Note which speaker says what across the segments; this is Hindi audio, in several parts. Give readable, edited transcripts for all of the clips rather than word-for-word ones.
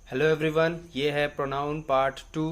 Speaker 1: हेलो एवरीवन, ये है प्रोनाउन पार्ट 2।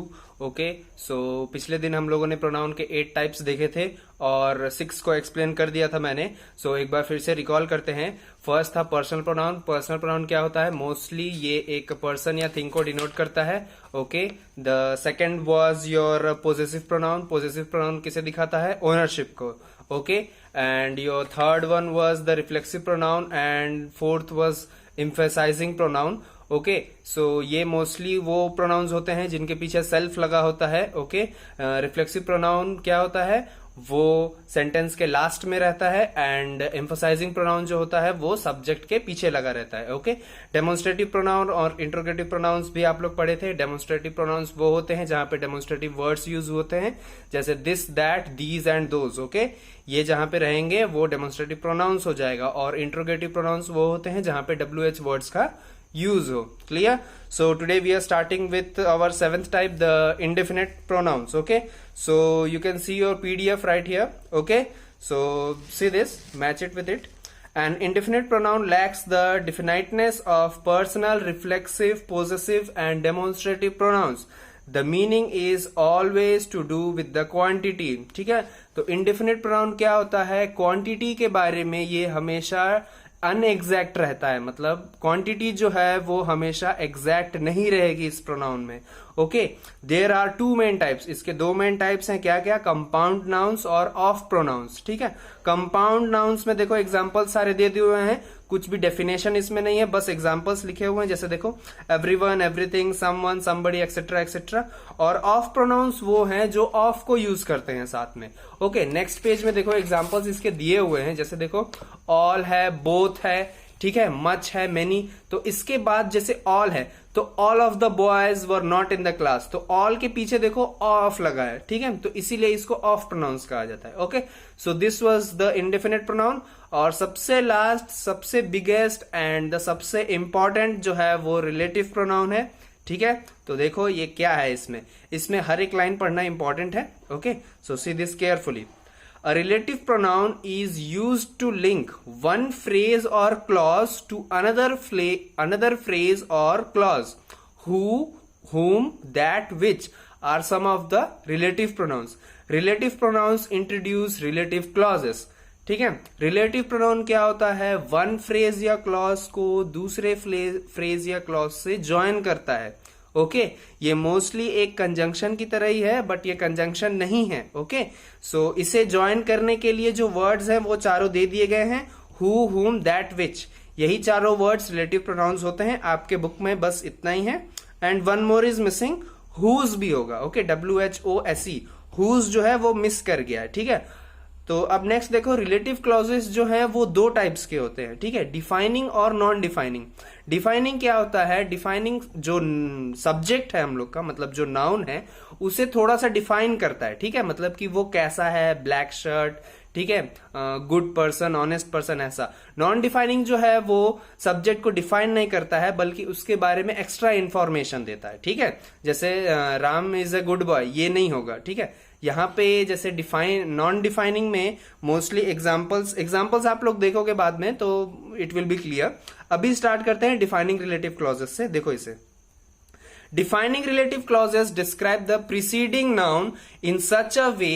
Speaker 1: ओके, सो पिछले दिन हम लोगों ने प्रोनाउन के 8 टाइप्स देखे थे और 6 को एक्सप्लेन कर दिया था मैंने। सो एक बार फिर से रिकॉल करते हैं। फर्स्ट था पर्सनल प्रोनाउन। पर्सनल प्रोनाउन क्या होता है? मोस्टली ये एक पर्सन या थिंग को डिनोट करता है। Okay, the second was your possessive pronoun. Possessive pronoun किसे दिखाता है? ओनरशिप को। Okay, and your third one was the reflexive pronoun and fourth was emphasising pronoun. Okay, so ये मोस्टली वो प्रोनाउंस होते हैं जिनके पीछे सेल्फ लगा होता है। ओके, रिफ्लेक्सिव प्रोनाउन क्या होता है? वो सेंटेंस के लास्ट में रहता है एंड एम्फसाइजिंग प्रोनाउन जो होता है वो सब्जेक्ट के पीछे लगा रहता है। ओके, डेमोन्स्ट्रेटिव प्रोनाउन और इंट्रोगेटिव प्रोनाउंस भी आप लोग पढ़े थे। डेमोन्स्ट्रेटिव प्रोनाउंस वो होते हैं जहां पे डेमोन्स्ट्रेटिव वर्ड्स यूज होते हैं, जैसे this, that, these and those. Okay, ये जहां पे रहेंगे वो डेमोन्स्ट्रेटिव प्रोनाउंस हो जाएगा। और इंट्रोगेटिव प्रोनाउंस वो होते हैं जहां पे WH वर्ड्स का use ho. Clear? So today we are starting with our 7th type, the indefinite pronouns. Okay, so you can see your PDF right here. Okay, so see this, match it with it. An indefinite pronoun lacks the definiteness of personal, reflexive, possessive and demonstrative pronouns. The meaning is always to do with the quantity. ठीक है, तो indefinite pronoun क्या होता है? क्वांटिटी के बारे में ये हमेशा अनएग्जैक्ट रहता है, मतलब क्वांटिटी जो है वो हमेशा एग्जैक्ट नहीं रहेगी इस प्रोनाउन में। Okay, there are 2 main types. इसके 2 मेन टाइप्स हैं, क्या क्या? कंपाउंड नाउन्स और ऑफ प्रोनाउंस। ठीक है, कंपाउंड नाउन्स में देखो एग्जांपल सारे दे दिए हुए हैं, कुछ भी डेफिनेशन इसमें नहीं है, बस एग्जांपल्स लिखे हुए हैं। जैसे देखो, everyone, everything, someone, somebody, etcetera etcetera. और ऑफ प्रोनाउंस वो हैं जो ऑफ को यूज करते हैं साथ में। ओके, नेक्स्ट पेज में देखो एग्जांपल्स इसके दिए हुए हैं। जैसे देखो, ऑल है, बोथ है, ठीक है, मच है, मेनी। तो इसके बाद जैसे ऑल है तो all of the boys were not in the class, तो ऑल के पीछे देखो ऑफ लगा है। ठीक है, तो इसीलिए इसको ऑफ प्रोनाउंस कहा जाता है। Okay, so this was the indefinite pronoun. और सबसे लास्ट, सबसे बिगेस्ट एंड द सबसे इंपॉर्टेंट जो है वो रिलेटिव प्रोनाउन है। ठीक है, तो देखो ये क्या है, इसमें हर एक लाइन पढ़ना इंपॉर्टेंट है। Okay, so see this carefully. A relative pronoun is used to link one phrase or clause to another phrase or clause. Who, whom, that, which are some of the relative pronouns. Relative pronouns introduce relative clauses. ठीक है, रिलेटिव प्रोनाउन क्या होता है? वन फ्रेज या क्लॉज को दूसरे फ्रेज या क्लॉज से ज्वाइन करता है। ओके, ये मोस्टली एक कंजंक्शन की तरह ही है, बट ये कंजंक्शन नहीं है। ओके, सो इसे ज्वाइन करने के लिए जो वर्ड्स हैं वो चारों दे दिए गए हैं, हु, हुम, दैट, विच। यही चारों वर्ड्स रिलेटिव प्रोनाउंस होते हैं। आपके बुक में बस इतना ही है। And one more is missing, whose भी होगा। ओके, WHOSE, हुज जो है वो मिस कर गया है। ठीक है, तो अब नेक्स्ट देखो, रिलेटिव क्लॉजेस जो है वो 2 टाइप्स के होते हैं। ठीक है, डिफाइनिंग और नॉन डिफाइनिंग। डिफाइनिंग क्या होता है? डिफाइनिंग जो सब्जेक्ट है हम लोग का, मतलब जो नाउन है, उसे थोड़ा सा डिफाइन करता है। ठीक है, मतलब कि वो कैसा है, ब्लैक शर्ट, ठीक है, गुड पर्सन, ऑनेस्ट पर्सन, ऐसा। नॉन डिफाइनिंग जो है वो सब्जेक्ट को डिफाइन नहीं करता है, बल्कि उसके बारे में एक्स्ट्रा इंफॉर्मेशन देता है। ठीक है, जैसे Ram is a good boy, ये नहीं होगा। ठीक है, यहाँ पे जैसे नॉन डिफाइनिंग में मोस्टली एग्जांपल्स आप लोग देखोगे बाद में तो इट विल बी क्लियर। अभी स्टार्ट करते हैं डिफाइनिंग रिलेटिव क्लॉजेस से। देखो इसे, defining relative clauses describe the preceding noun in such a way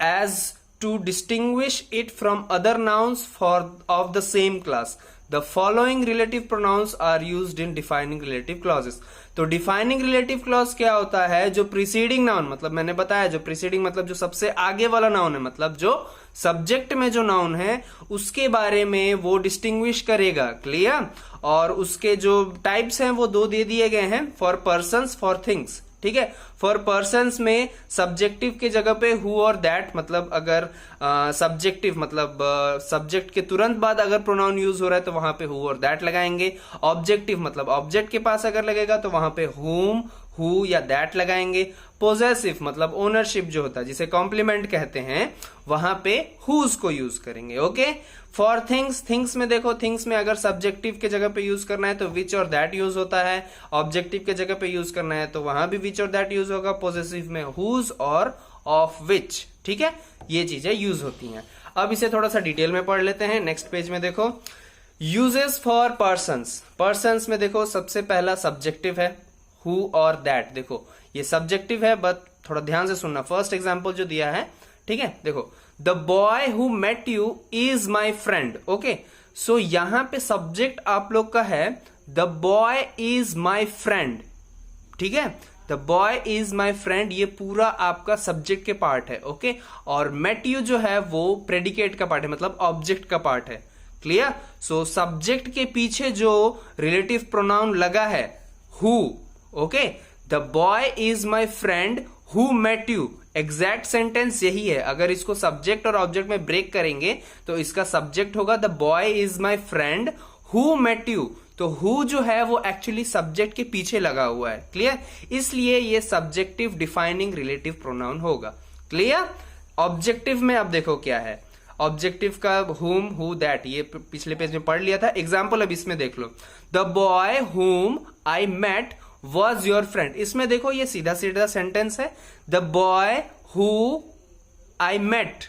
Speaker 1: as to distinguish it from other nouns of the same class. The following relative pronouns are used in defining relative clauses. तो डिफाइनिंग रिलेटिव क्लॉज क्या होता है? जो प्रीसीडिंग नाउन, मतलब मैंने बताया, जो प्रीसीडिंग मतलब जो सबसे आगे वाला नाउन है, मतलब जो सब्जेक्ट में जो नाउन है उसके बारे में वो डिस्टिंग्विश करेगा। क्लियर? और उसके जो टाइप्स हैं वो 2 दे दिए गए हैं, फॉर पर्सन्स, फॉर थिंग्स। ठीक है, फॉर पर्सन्स में सब्जेक्टिव के जगह पे हु और दैट, मतलब अगर सब्जेक्टिव मतलब सब्जेक्ट के तुरंत बाद अगर प्रोनाउन यूज हो रहा है तो वहां पे हु और दैट लगाएंगे। ऑब्जेक्टिव मतलब ऑब्जेक्ट के पास अगर लगेगा तो वहां पे हुम, हु या दैट लगाएंगे। पोजेसिव मतलब ओनरशिप जो होता है, जिसे कॉम्प्लीमेंट कहते हैं, वहां पे हुज को यूज करेंगे। ओके, फॉर थिंग्स में देखो, थिंग्स में अगर सब्जेक्टिव के जगह पे यूज करना है तो विच और दैट यूज होता है। ऑब्जेक्टिव के जगह पे यूज करना है तो वहां भी विच और दैट यूज होगा। पोजेसिव में हुज और ऑफ विच। ठीक है, ये चीजें यूज होती हैं। अब इसे थोड़ा सा डिटेल में पढ़ लेते हैं। नेक्स्ट पेज में देखो, यूजेस फॉर पर्सन्स। पर्सन्स में देखो सबसे पहला सब्जेक्टिव है, हु और दैट। देखो ये सब्जेक्टिव है, बट थोड़ा ध्यान से सुनना। फर्स्ट एग्जाम्पल जो दिया है, ठीक है, देखो the boy who met you is my friend. Okay, so यहां पे सब्जेक्ट आप लोग का है the boy is my friend, ठीक है, the boy is my friend, ये पूरा आपका सब्जेक्ट के पार्ट है। ओके, और मेट यू जो है वो प्रेडिकेट का पार्ट है, मतलब ऑब्जेक्ट का पार्ट है। क्लियर? सो सब्जेक्ट के पीछे जो रिलेटिव प्रोनाउन लगा है who, okay, the boy is my friend who met you, exact sentence यही है। अगर इसको सब्जेक्ट और ऑब्जेक्ट में ब्रेक करेंगे तो इसका सब्जेक्ट होगा the boy is my friend who met you, तो हु जो है वो एक्चुअली सब्जेक्ट के पीछे लगा हुआ है। क्लियर? इसलिए ये सब्जेक्टिव डिफाइनिंग रिलेटिव प्रोनाउन होगा। क्लियर? ऑब्जेक्टिव में अब देखो क्या है, ऑब्जेक्टिव का हुम, हु, दैट, ये पिछले पेज में पढ़ लिया था। एग्जाम्पल अब इसमें देख लो, the boy whom I met was your friend. इसमें देखो ये सीधा सीधा सेंटेंस है, the boy who I met,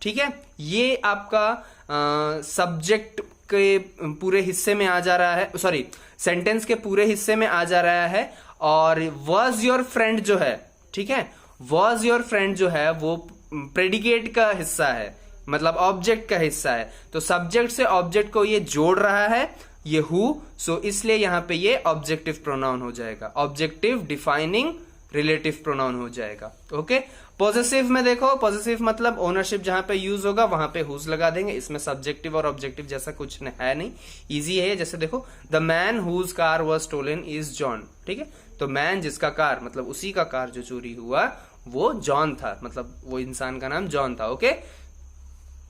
Speaker 1: ठीक है, ये आपका सब्जेक्ट के पूरे हिस्से में आ जा रहा है, सॉरी सेंटेंस के पूरे हिस्से में आ जा रहा है। और वॉज योर फ्रेंड जो है, ठीक है, वॉज योर फ्रेंड जो है वो प्रेडिकेट का हिस्सा है, मतलब ऑब्जेक्ट का हिस्सा है। तो सब्जेक्ट से ऑब्जेक्ट को ये जोड़ रहा है, ये हु, सो इसलिए यहां पे ये ऑब्जेक्टिव प्रोनाउन हो जाएगा, ऑब्जेक्टिव डिफाइनिंग रिलेटिव प्रोनाउन हो जाएगा। ओके, पॉजेसिव में देखो, पॉजेसिव मतलब ओनरशिप जहां पे यूज होगा वहां पे हुज लगा देंगे। इसमें सब्जेक्टिव और ऑब्जेक्टिव जैसा कुछ है नहीं, इजी है। जैसे देखो the man whose car was stolen is John, ठीक है, तो मैन जिसका कार, मतलब उसी का कार जो चोरी हुआ वो जॉन था, मतलब वो इंसान का नाम जॉन था। ओके,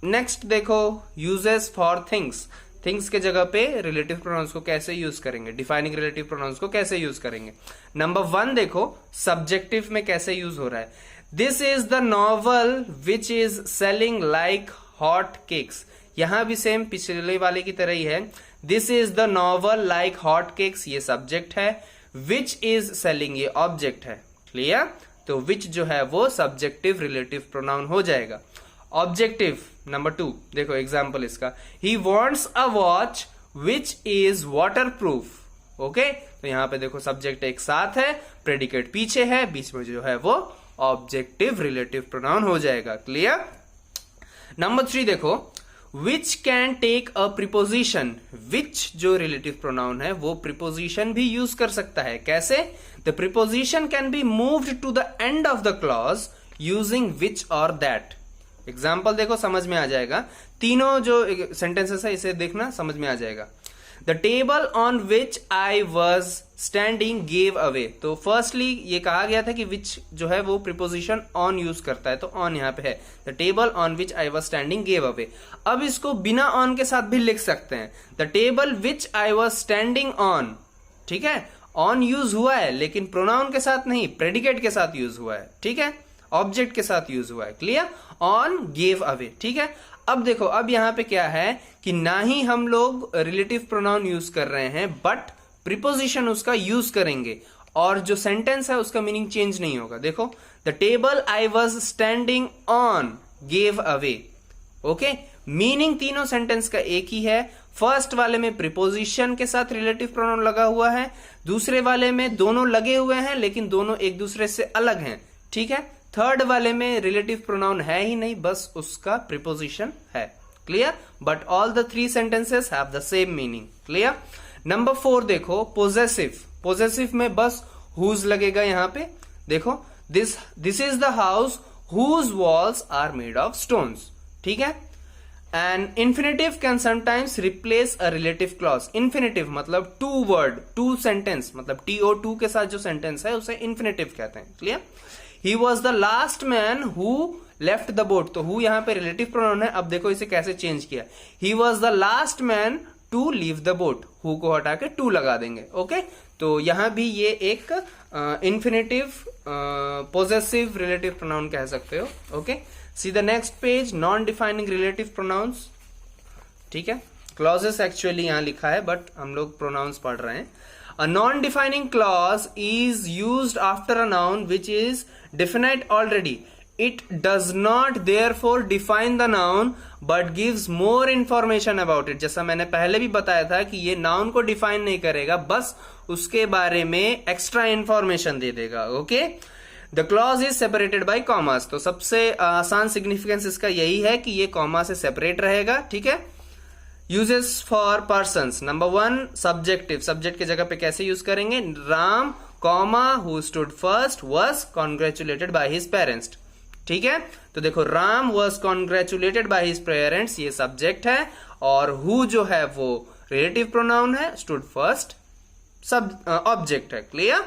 Speaker 1: नेक्स्ट देखो यूजेस फॉर थिंग्स, थिंग्स के जगह पे रिलेटिव प्रोनाउंस को कैसे यूज करेंगे, डिफाइनिंग रिलेटिव प्रोनाउंस को कैसे यूज करेंगे। नंबर 1 देखो सब्जेक्टिव में कैसे यूज हो रहा है, this is the novel which is selling like hot cakes. यहां भी सेम पिछले वाले की तरह ही है, this is the novel like hot cakes, ये सब्जेक्ट है, विच इज सेलिंग ये ऑब्जेक्ट है। क्लियर? तो विच जो है वो सब्जेक्टिव रिलेटिव प्रोनाउन हो जाएगा। ऑब्जेक्टिव नंबर 2 देखो एग्जाम्पल इसका, he wants a watch which is water proof. Okay, तो यहां पे देखो सब्जेक्ट एक साथ है, प्रेडिकेट पीछे है, बीच में जो है वो ऑब्जेक्टिव रिलेटिव प्रोनाउन हो जाएगा। क्लियर? नंबर 3 देखो, which can take a preposition, which जो रिलेटिव प्रोनाउन है वो प्रीपोजिशन भी यूज कर सकता है। कैसे? The preposition can be moved to the end of the clause using which और दैट। एग्जाम्पल देखो समझ में आ जाएगा, तीनों जो सेंटेंसेस है इसे देखना समझ में आ जाएगा। The table on which I was standing gave away, तो फर्स्टली ये कहा गया था कि विच जो है वो प्रीपोजिशन ऑन यूज करता है, तो ऑन यहां पे है, the table on which I was standing gave away. अब इसको बिना ऑन के साथ भी लिख सकते हैं, the table which I was standing on, ठीक है, ऑन यूज हुआ है लेकिन प्रोनाउन के साथ नहीं, प्रेडिकेट के साथ यूज हुआ है, ठीक है, ऑब्जेक्ट के साथ यूज हुआ है। क्लियर? ऑन गेव अवे, ठीक है। अब देखो अब यहां पे क्या है कि ना ही हम लोग रिलेटिव प्रोनाउन यूज कर रहे हैं, बट प्रीपोजिशन उसका यूज करेंगे और जो सेंटेंस है उसका मीनिंग चेंज नहीं होगा। देखो the table I was standing on gave away. Okay, meaning तीनों सेंटेंस का एक ही है। फर्स्ट वाले में प्रीपोजिशन के साथ रिलेटिव प्रोनाउन लगा हुआ है, दूसरे वाले में दोनों लगे हुए हैं लेकिन दोनों एक दूसरे से अलग हैं, ठीक है। थर्ड वाले में रिलेटिव प्रोनाउन है ही नहीं, बस उसका प्रीपोजिशन है। Clear? But all the 3 sentences have the same meaning. Clear? Number 4 देखो पोजेसिव, पोजेसिव में बस हुज लगेगा यहां पे। देखो this is the house whose walls are made of stones, ठीक है। And infinitive can sometimes replace a relative clause. Infinitive मतलब 2 वर्ड 2 सेंटेंस, मतलब TO2 के साथ जो सेंटेंस है उसे इन्फिनेटिव कहते हैं। Clear? He was the last man who left the boat, तो who यहां पे रिलेटिव प्रोनाउन है। अब देखो इसे कैसे चेंज किया, he was the last man to leave the boat, who को हटा के to लगा देंगे। ओके, तो यहां भी ये एक इन्फिनेटिव पोजेसिव रिलेटिव प्रोनाउन कह सकते हो। Okay, see the next page, non defining relative pronouns, ठीक है। क्लॉजेस एक्चुअली यहां लिखा है बट हम लोग प्रोनाउंस पढ़ रहे हैं। A non-defining clause is used after a noun which is definite already. It does not therefore define the noun but gives more information about it. जैसा मैंने पहले भी बताया था कि ये नाउन को डिफाइन नहीं करेगा, बस उसके बारे में एक्स्ट्रा इंफॉर्मेशन दे देगा. Okay, the clause is separated by commas. तो सबसे आसान सिग्निफिकेंस इसका यही है कि ये कॉमा से सेपरेट रहेगा. ठीक है. Uses for persons. Number 1 subjective. Subject की जगह पे कैसे यूज करेंगे? Ram comma who stood first was congratulated by his parents. ठीक है. तो देखो, Ram was congratulated by his parents, ये सब्जेक्ट है, और हु जो है वो रिलेटिव प्रोनाउन है, स्टूड फर्स्ट सब ऑब्जेक्ट है. क्लियर.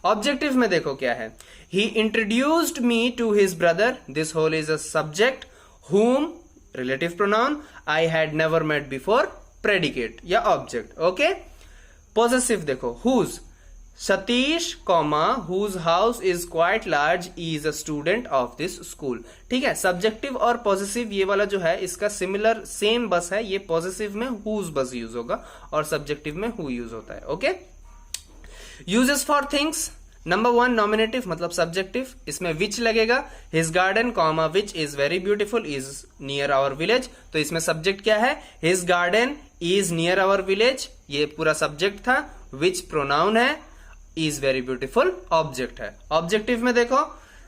Speaker 1: ऑब्जेक्टिव में देखो क्या है. He introduced me to his brother. This whole is a subject. हुम relative pronoun. I had never met before predicate या ऑब्जेक्ट. ओके. पॉसेसिव देखो, whose. Satish comma whose house is quite large is a student of this school. ठीक है. सब्जेक्टिव और पॉसेसिव ये वाला जो है इसका सिमिलर सेम बस है. ये पॉसेसिव में हुज बस यूज होगा और सब्जेक्टिव में हु यूज होता है. Okay. Uses for things. Number 1 nominative मतलब सब्जेक्टिव. इसमें विच लगेगा. His garden comma which is very beautiful is near our village. तो इसमें सब्जेक्ट क्या है? His garden is near our village, ये पूरा सब्जेक्ट था. विच प्रोनाउन है. इज वेरी ब्यूटिफुल ऑब्जेक्ट है. ऑब्जेक्टिव में देखो,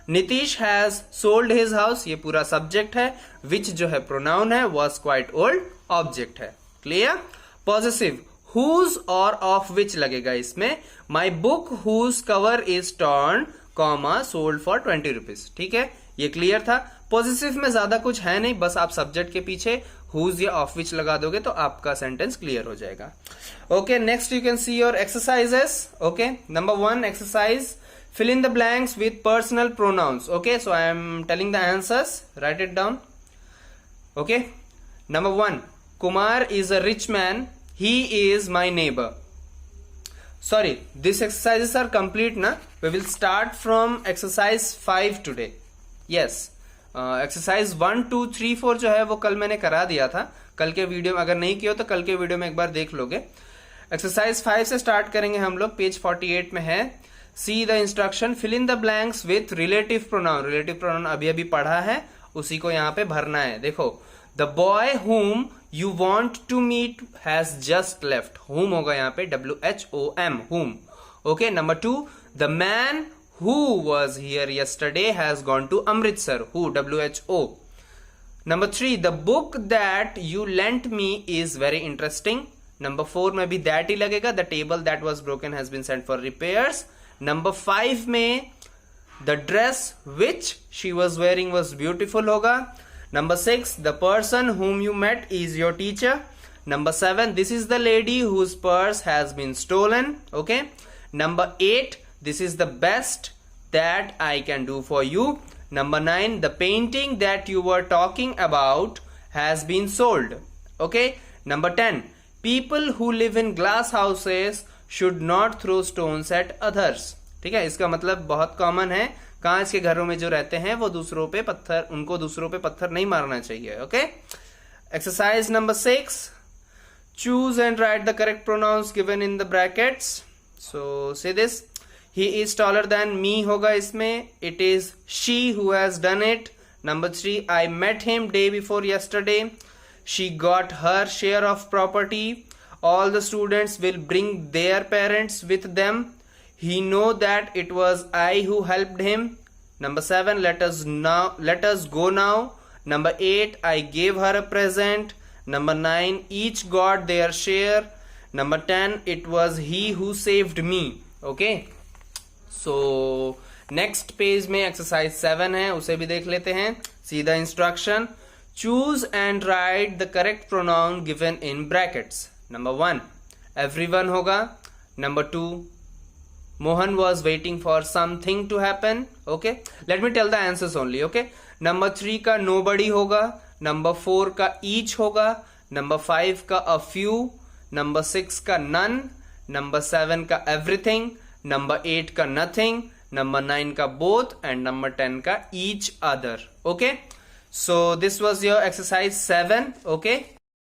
Speaker 1: Nitish has sold his house, ये पूरा सब्जेक्ट है. विच जो है प्रोनाउन है. वॉज क्वाइट ओल्ड ऑब्जेक्ट है. क्लियर. पॉसेसिव whose और of which लगेगा इसमें. My book whose cover is torn, comma sold for 20 rupees. ठीक है. ये क्लियर था. पॉजिटिव में ज्यादा कुछ है नहीं, बस आप सब्जेक्ट के पीछे whose या of which लगा दोगे तो आपका सेंटेंस क्लियर हो जाएगा. Okay. Next you can see your exercises. Okay. Number 1 exercise. fill in the blanks with personal pronouns. Okay, so I am telling the answers. Write it down. Okay. Number 1, Kumar is a rich man. He is my neighbor. Sorry, these exercises are complete na. We will start from exercise 5 today. Yes, exercise 1, 2, 3, 4 जो है वो कल मैंने करा दिया था. कल के वीडियो में अगर नहीं किया तो कल के वीडियो में एक बार देख लोगे. एक्सरसाइज 5 से स्टार्ट करेंगे हम लोग. पेज 48 में है. See the instruction. Fill in the blanks with relative pronoun. Relative pronoun अभी अभी पढ़ा है, उसी को यहाँ पे भरना है. देखो, the boy whom you want to meet has just left. whom होगा यहाँ पे WHOM, whom. Okay. Number 2, the man who was here yesterday has gone to Amritsar. who, WHO. Number 3, the book that you lent me is very interesting. Number 4 में भी that ही लगेगा. the table that was broken has been sent for repairs. Number 5 में the dress which she was wearing was beautiful होगा. Number 6, the person whom you met is your teacher. Number 7, this is the lady whose purse has been stolen. Okay. Number 8, this is the best that I can do for you. Number 9, the painting that you were talking about has been sold. Okay. Number 10, people who live in glass houses should not throw stones at others. ठीक है. इसका मतलब बहुत कॉमन है. कांच के घरों में जो रहते हैं वो दूसरों पे पत्थर, उनको दूसरों पे पत्थर नहीं मारना चाहिए. Okay. Exercise number 6, choose and write the correct pronouns given in the brackets. So say this. He is taller than me होगा इसमें. It is she who has done it. Number 3, I met him day before yesterday. She got her share of property. All the students will bring their parents with them. He know that it was I who helped him. Number 7, let us go now. Number 8, I gave her a present. Number 9, each got their share. Number 10, it was he who saved me. Okay. So next page में exercise 7 है, उसे भी देख लेते हैं. See the instruction. Choose and write the correct pronoun given in brackets. Number 1, everyone होगा. Number 2, Mohan was waiting for something to happen. Okay. Let me tell the answers only. Okay. Number 3 का nobody होगा. Number 4 का each होगा. Number 5 का a few. Number 6 का none. Number 7 का everything. Number 8 का nothing. Number 9 का both. And number 10 का each other. Okay. So this was your exercise 7. Okay.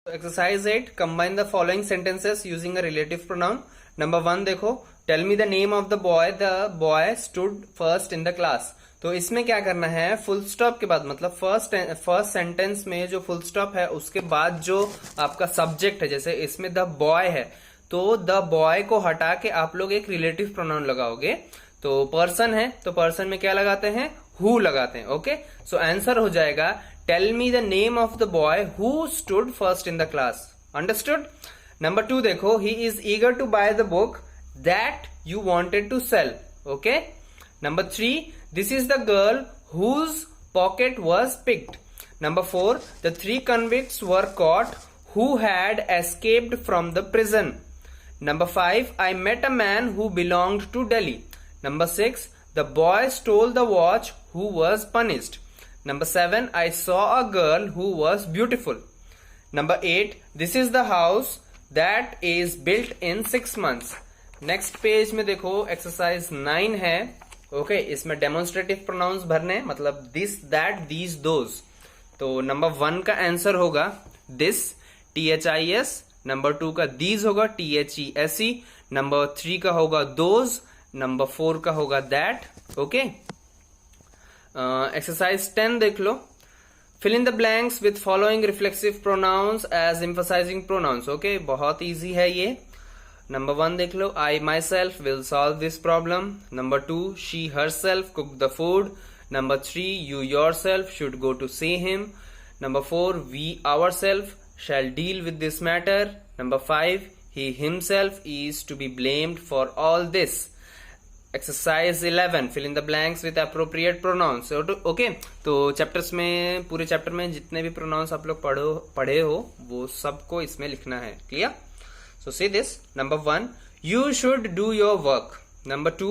Speaker 1: Exercise 8. Combine the following sentences using a relative pronoun. Number 1 देखो. Tell me the name of the boy. The boy stood first in the class. तो इसमें क्या करना है, फुल स्टॉप के बाद मतलब फर्स्ट सेंटेंस में जो फुल स्टॉप है उसके बाद जो आपका सब्जेक्ट है, जैसे इसमें द बॉय है तो द बॉय को हटा के आप लोग एक रिलेटिव प्रोनाउन लगाओगे। तो पर्सन है तो पर्सन में क्या लगाते हैं, हु लगाते हैं। ओके, सो आंसर हो जाएगा tell me the name of the boy who stood first in the class. Understood. Number 2 देखो, he is eager to buy the book that you wanted to sell. Okay. Number 3, this is the girl whose pocket was picked. Number 4, the 3 convicts were caught who had escaped from the prison. Number 5, I met a man who belonged to Delhi. Number 6, the boy stole the watch who was punished. Number 7, I saw a girl who was beautiful. Number 8, this is the house that is built in 6 months. Next page में देखो exercise 9 है। ओके, इसमें डेमोन्स्ट्रेटिव प्रोनाउंस भरने, मतलब दिस, दैट, दीज, दोज। तो नंबर 1 का आंसर होगा दिस, THIS। नंबर 2 का दीज होगा, THESE। नंबर 3 का होगा दोज। नंबर 4 का होगा दैट। ओके। एक्सरसाइज 10 देख लो। Fill in the blanks with following reflexive pronouns as emphasizing pronouns. Okay, बहुत इजी है ये। नंबर 1 देख लो, I myself will solve this problem. Number 2, she herself cooked the food. Number 3, you yourself should go to see him. Number 4, we ourselves shall deal with this matter. Number 5, he himself is to be blamed for all this. Exercise 11, fill in the blanks with appropriate pronouns. Okay, तो चैप्टर्स में, पूरे चैप्टर में जितने भी प्रोनाउंस आप लोग पढ़े हो वो सबको इसमें लिखना है। Clear? So say this. Number 1, you should do your work. Number 2,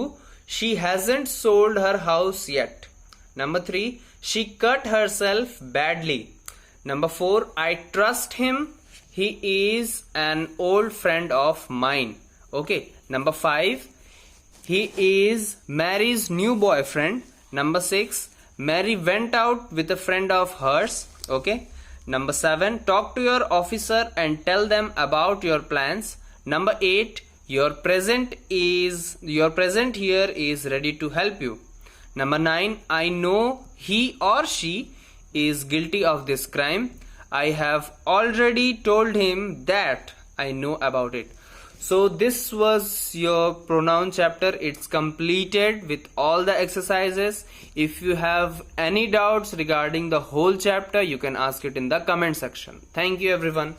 Speaker 1: she hasn't sold her house yet. Number 3, she cut herself badly. Number 4, I trust him. He is an old friend of mine. Okay. Number 5, he is Mary's new boyfriend. Number 6, Mary went out with a friend of hers. Okay. Number 7, talk to your officer and tell them about your plans. Number 8, your present here is ready to help you. Number 9, I know he or she is guilty of this crime. I have already told him that I know about it. So this was your pronoun chapter. It's completed with all the exercises. If you have any doubts regarding the whole chapter, you can ask it in the comment section. Thank you everyone.